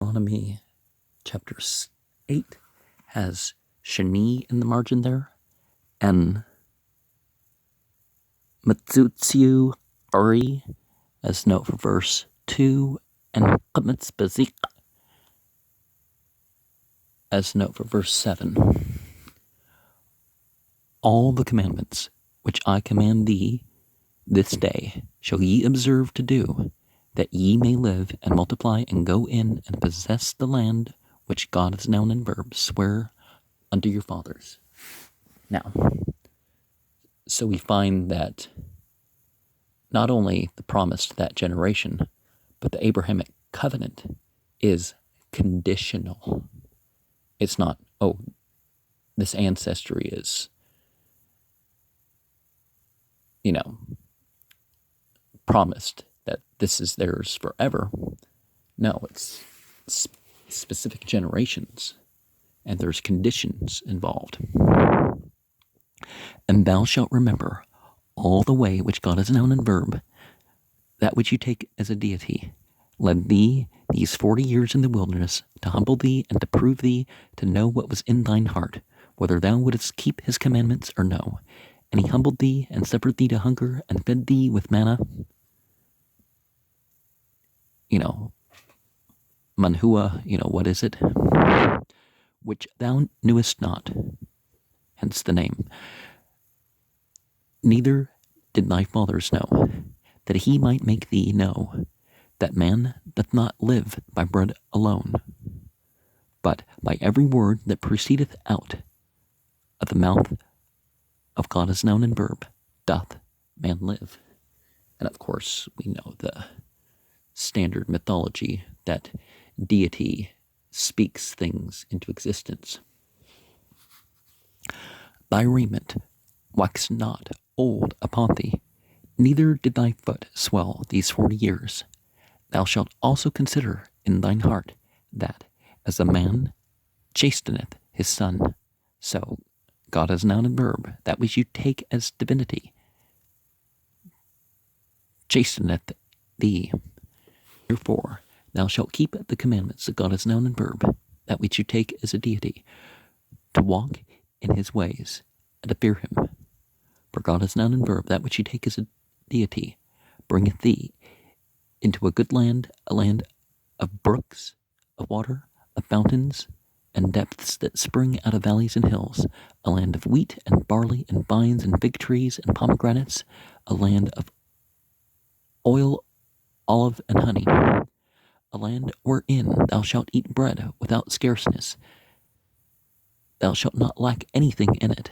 Deuteronomy chapter 8 has Shani in the margin there, and Matsutsu Ari as note for verse 2, and Qamets Bazik as note for verse 7. All the commandments which I command thee this day shall ye observe to do, that ye may live and multiply and go in and possess the land which God as noun and verb swear unto your fathers. Now, so we find that not only the promise to that generation, but the Abrahamic covenant is conditional. It's not, oh, this ancestry is, promised that this is theirs forever. No, it's specific generations, and there's conditions involved. And thou shalt remember all the way which God is noun and verb, that which you take as a deity, led thee these 40 years in the wilderness, to humble thee and to prove thee, to know what was in thine heart, whether thou wouldst keep his commandments or no. And he humbled thee and suffered thee to hunger and fed thee with manna. Manhua, what is it? Which thou knewest not, hence the name. Neither did thy fathers know, that he might make thee know that man doth not live by bread alone, but by every word that proceedeth out of the mouth of God as noun and verb doth man live. And of course, we know the standard mythology that deity speaks things into existence. Thy raiment wax not old upon thee, neither did thy foot swell these 40 years. Thou shalt also consider in thine heart that, as a man chasteneth his son, so God as noun and verb, that which you take as divinity, chasteneth thee. Therefore, thou shalt keep the commandments of God as noun and verb, that which you take as a deity, to walk in his ways, and to fear him. For God as noun and verb, that which you take as a deity, bringeth thee into a good land, a land of brooks, of water, of fountains, and depths that spring out of valleys and hills, a land of wheat and barley and vines and fig trees and pomegranates, a land of oil, olive, and honey, a land wherein thou shalt eat bread without scarceness. Thou shalt not lack anything in it,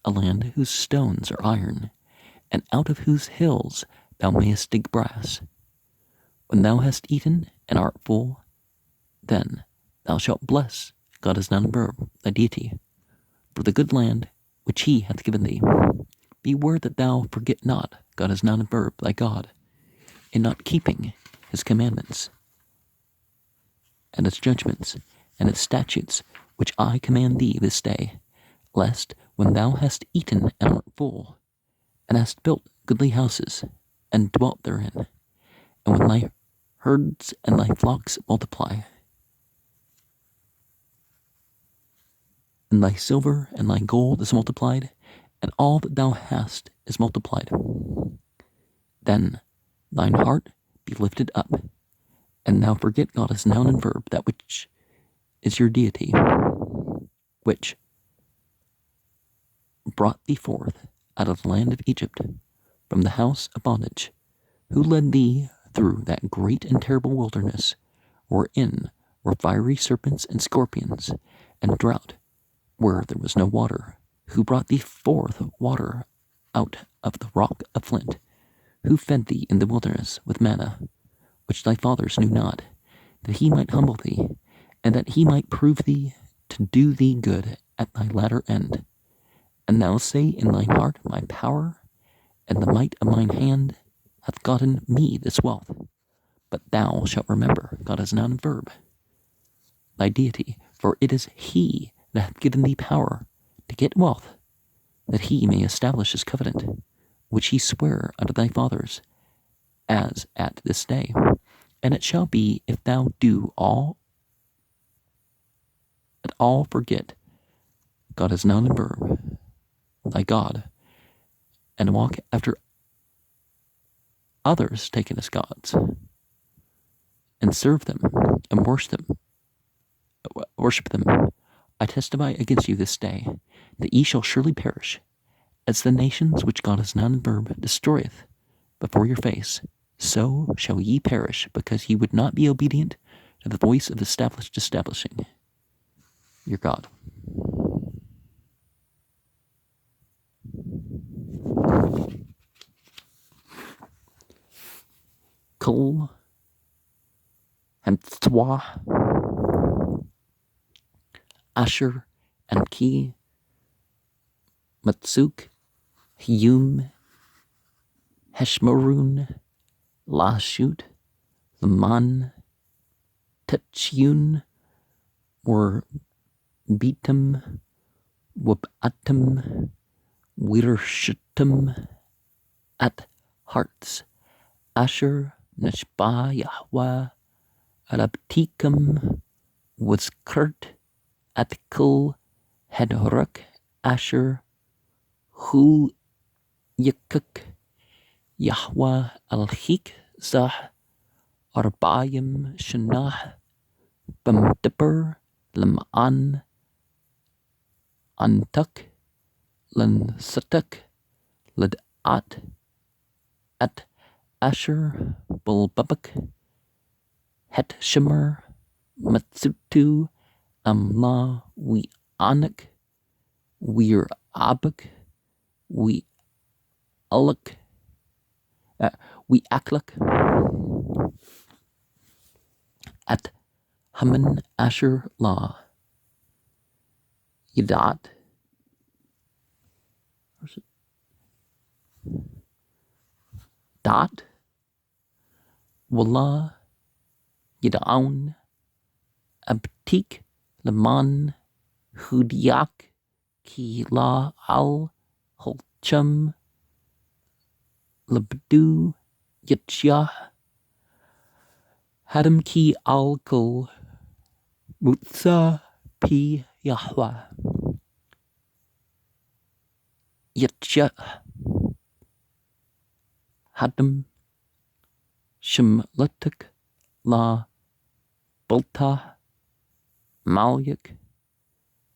a land whose stones are iron, and out of whose hills thou mayest dig brass. When thou hast eaten and art full, then thou shalt bless God as noun and verb, thy deity, for the good land which he hath given thee. Beware that thou forget not God as noun and verb, thy God, in not keeping his commandments, and his judgments, and his statutes, which I command thee this day, lest when thou hast eaten and art full, and hast built goodly houses, and dwelt therein, and when thy herds and thy flocks multiply, and thy silver and thy gold is multiplied, and all that thou hast is multiplied, then thine heart be lifted up, and thou forget God as noun and verb, that which is your deity, which brought thee forth out of the land of Egypt, from the house of bondage, who led thee through that great and terrible wilderness, wherein were fiery serpents and scorpions, and drought, where there was no water, who brought thee forth water out of the rock of flint, who fed thee in the wilderness with manna, which thy fathers knew not, that he might humble thee, and that he might prove thee to do thee good at thy latter end. And thou say in thine heart, my power and the might of mine hand hath gotten me this wealth. But thou shalt remember God as noun and verb, thy deity, for it is he that hath given thee power to get wealth, that he may establish his covenant, which he sware unto thy fathers, as at this day. And it shall be, if thou do all all forget God is noun and verb, thy God, and walk after others taken as gods, and serve them, and worship them, I testify against you this day, that ye shall surely perish, as the nations which God is noun and verb destroyeth before your face, so shall ye perish, because ye would not be obedient to the voice of establishing your God. Kol and Twa, Asher and Ki, Matsuk, Hyum, Heshmerun, Lashut, Laman, Tetchun, were Beatum, Wabatum, Wirshutum, at Hearts, Asher, Nashba, Yahweh, Arabtikum, was Kurt, at Kul, Hedoruk, Asher, Hu, Yakuk, Yahweh, Alhik, Zah, Arbayim, Shanah, Bamdipper, Lam'an, Antuk, Lan Satuk, Lad'at, at Asher, Bulbabak, Het Shimmer, Matsutu, Amla, We Anak, Weir Abak, We Alak, We Aklak, at Haman, Asher, La, Yadat, Dot, Wallah, Yadaun, Abtik, Laman, Hudiak, Ki La Al, Holchum, Labdu, Yitshah, Hadam Ki Al Kul, Mutsa Pi Yahweh, Yitshah, Hadam, Shemlatuk, La, Bulta, Malyak,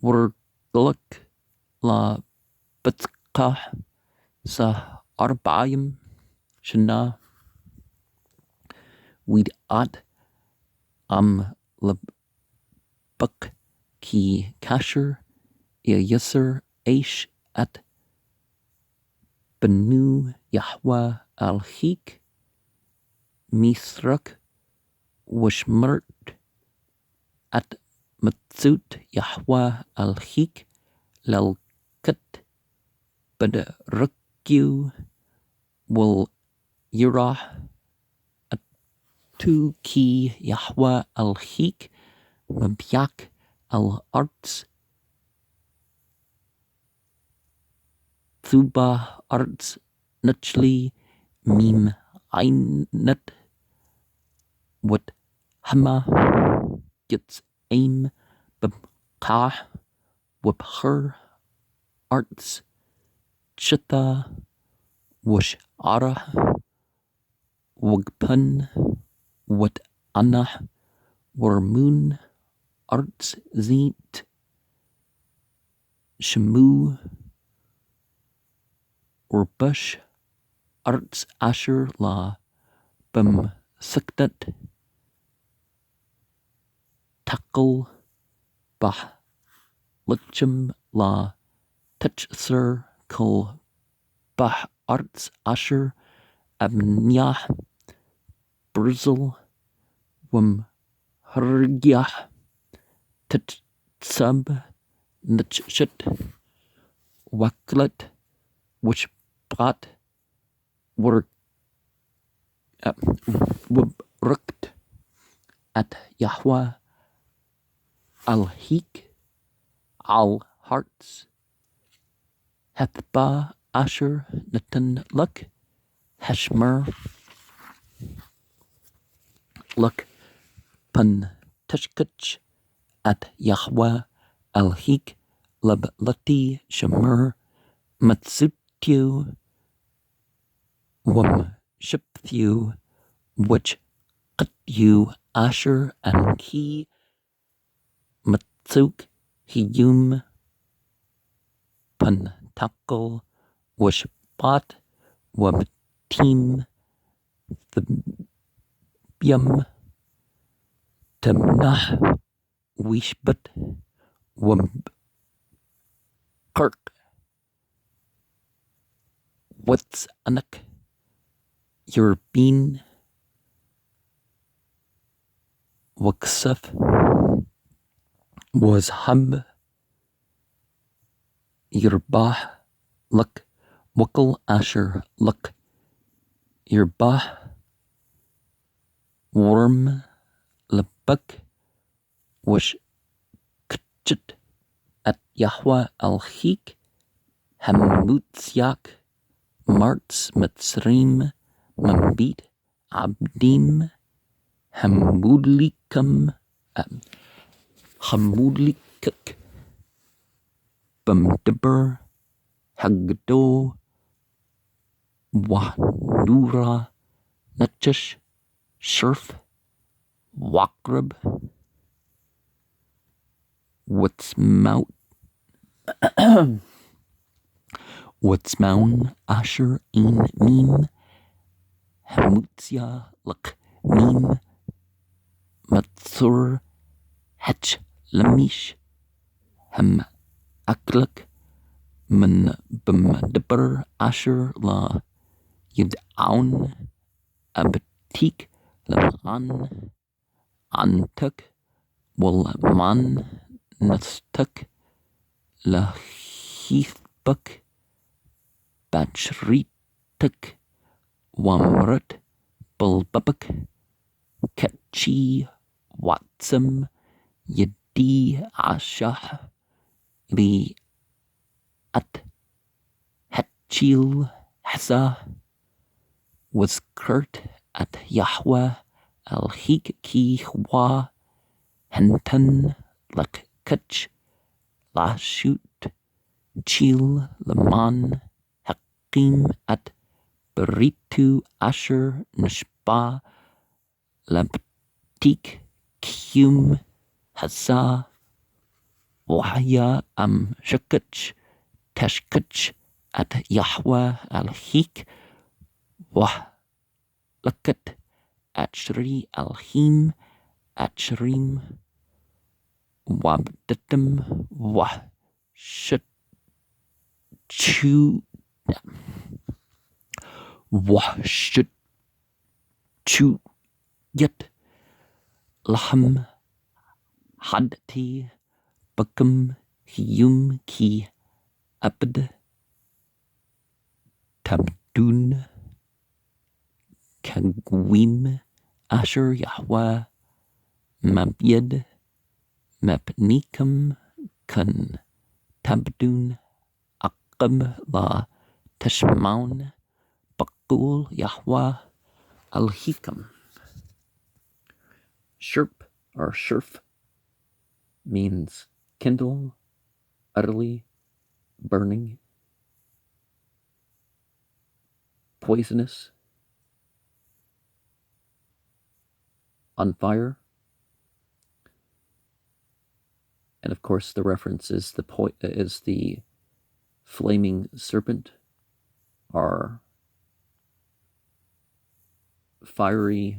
Wurgluk, La, Batkah, Sa Arbayim, Shana, Weed At, Labuk, Ki Kasher, Yasser, Aish, at Benu, Yahweh, Al-Hik, Misrak, Washmert, at Matsut, Yahweh, Al-Hik, Lalkut, Badarukyu, Wal Yirah, at Ki Yahweh, Al-Hik, Mabyak, Al-Arts, Thuba, Arts, Nuchli, Mim, Einat, Wat Hama, Yitz Aim, Babkah, Wabher, Arts, Chitha, Wash Ara, Wagpun, Wat Anah, Warmoon, Arts, Zint, Shemu, Urbush, Arts, Asher, La, Bam Suktat, Takal, Bah, Lichum, La, Tetchser, Kul, Bah, Arts, Asher, Abnyah, Brzel, Wum, Hurgyah, Tetsub, Nitchit, Waklet, which brought were Wubrukt, at Yahweh, Al-Hik, Al-Hearts, Hethba, Asher, Natan, Luk, Heshmer, Luk, Pun, Tishkach, at Yahweh, Alhik Lablati Shamur Matsutyu Wum Shipthu which Qatyu Asher Anki Matsuk Hiyum Pantakal Washpat Wabtim Thibyum Tamnah Wishbat Wabkirk What's Anak European Waksuf was Hub Yerbah Luk Wukal Asher Luk Yerbah Worm Labuk Wash Kchit at Yahweh Al-Hik Hamutziak Martz Mitzrim Mambit Abdim Hamudlikam Hamudlikuk Bumdibber Hagdo Wahnura Natchish Shurf Wakrib Wutzmout Wutzmoun Asher Ein Mim Hamutzia Luk Mim Matsur Hetch Lamish Ham Akluk Min Bumdibber Asher La Yid'aun Abtik Laman Antuk Wulman Nastuk Lahithbuk Bachrituk Wamrut Bulbubuk Ketchi Watsum Yedi Ashah Li At Hatchil Hasa was Kurt at Yahweh Al-Hik Ki Hwa Henton Lak Kutch Lashut Chil Laman Hakim at Beritu Asher Nishba Labtik Kum Hasa Wahya Shakach Tashkach at Yahweh Al-Hik Wah Lakat at Shri Al-Him at Shrim Wabdatim Wah Shat Chu Wah Shat Chu Yet Lahm Hadti Bakam Hiyum Ki Abd Tabdun Kagwim Asher Yahweh Mabyed Mapnikam Kan Tabdun Aqab La Tashmaun Bakul Yahweh Al-Hikam. Sherp or Sherf means kindle, utterly burning, poisonous, on fire. And of course, the reference is the flaming serpent, or fiery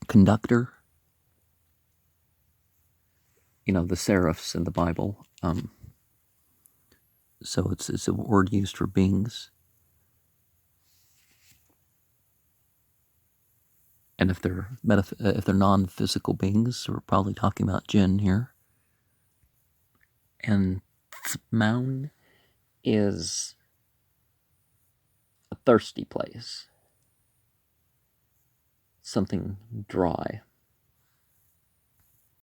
conductor. You know, the seraphs in the Bible. So it's a word used for beings. And if they're non-physical beings, we're probably talking about jinn here. And Tzmaun is a thirsty place, something dry.